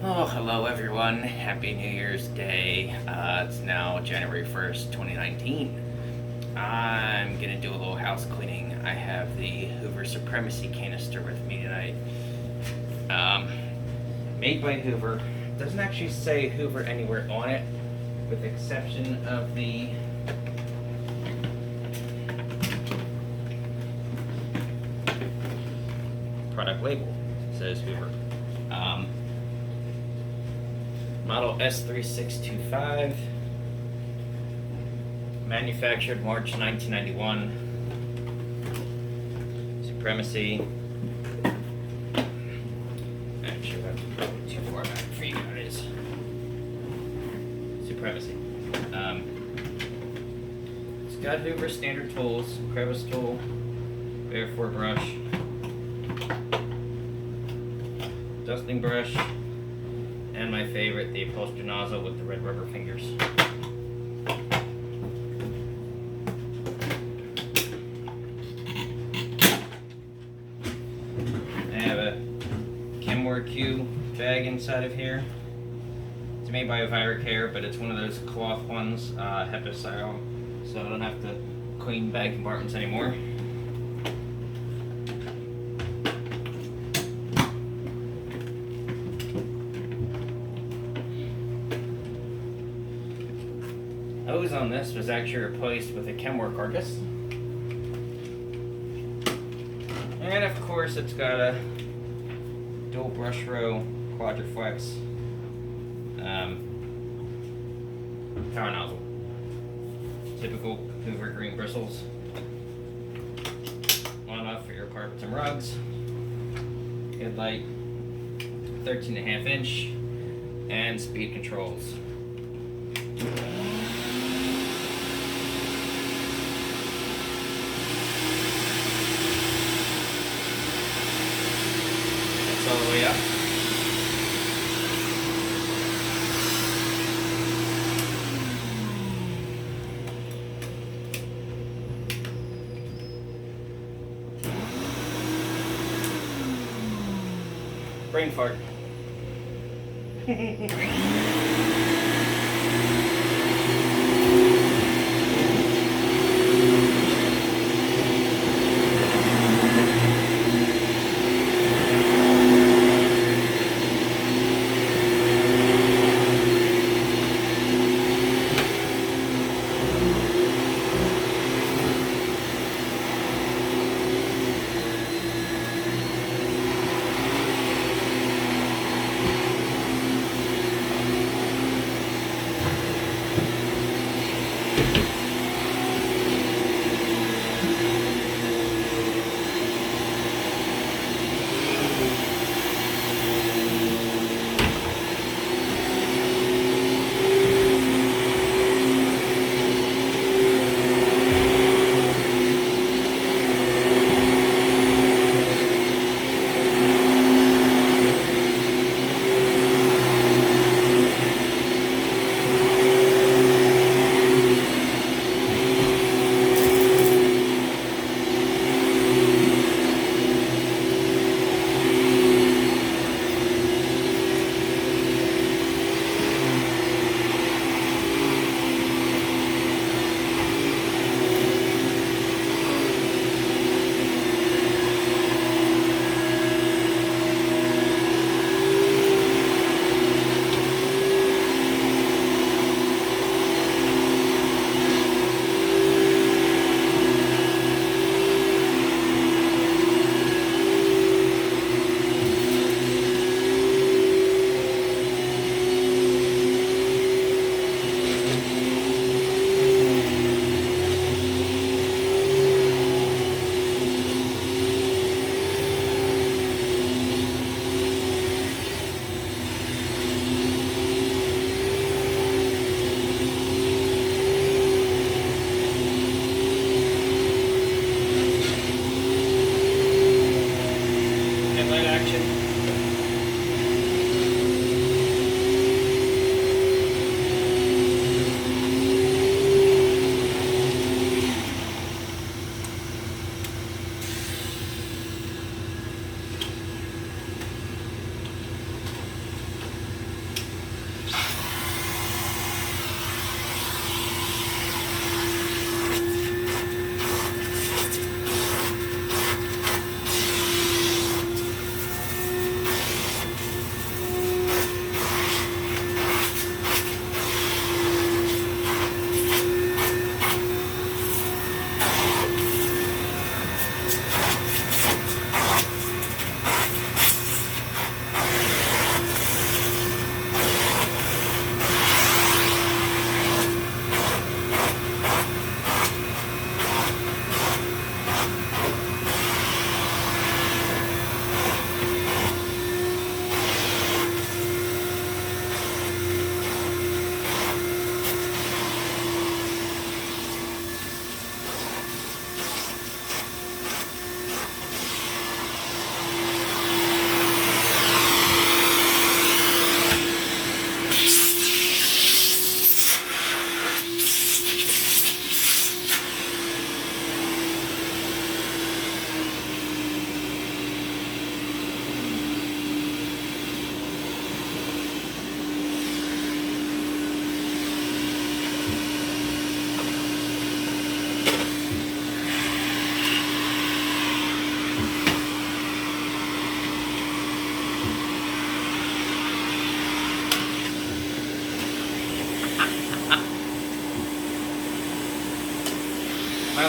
Oh, hello everyone. Happy New Year's Day. It's now January 1st, 2019. I'm gonna do a little house cleaning. I have the Hoover Supremacy canister with me tonight. Um, Made by Hoover. Doesn't actually say Hoover anywhere on it, with the exception of the product label. It says Hoover. Model S3625, manufactured March 1991. Supremacy. Actually, that's probably too far back for you guys. Supremacy. It's got Hoover standard tools, crevice tool, bare 4 brush, dusting brush, and my favorite, the upholstery nozzle with the red rubber fingers. I have a Kenmore Q bag inside of here. It's made by EnviroCare, but it's one of those cloth ones, HEPA style, so I don't have to clean bag compartments anymore. Hose on this was actually replaced with a Kenmore carcass. And of course it's got a dual brush row Quadriflex power nozzle. Typical Hoover green bristles. On off for your carpets and rugs. Headlight 13.5 inch and speed controls. All the way up. Brain fart.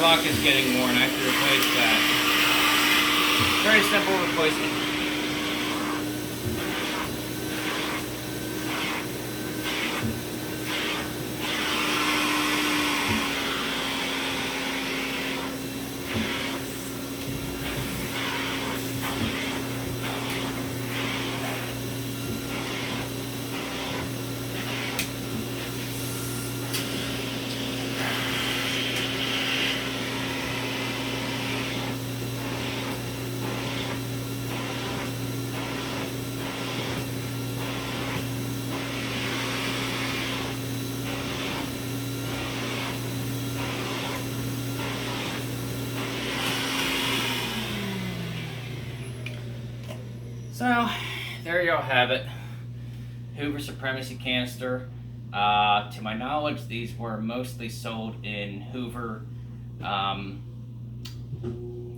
lock is getting worn. I have to replace that. Very simple replacement. So, there y'all have it. Hoover Supremacy canister. To my knowledge, these were mostly sold in Hoover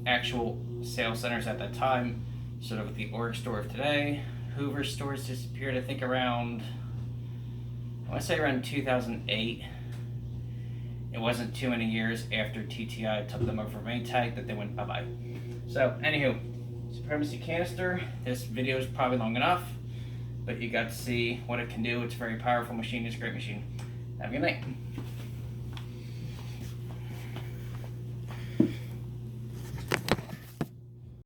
actual sales centers at that time, sort of the org store of today. Hoover stores disappeared, I think, around, I want to say around 2008. It wasn't too many years after TTI took them over from Maytag that they went bye-bye. So, anywho, Supremacy canister. This video is probably long enough, but you got to see what it can do. It's a very powerful machine. It's a great machine. Have a good night.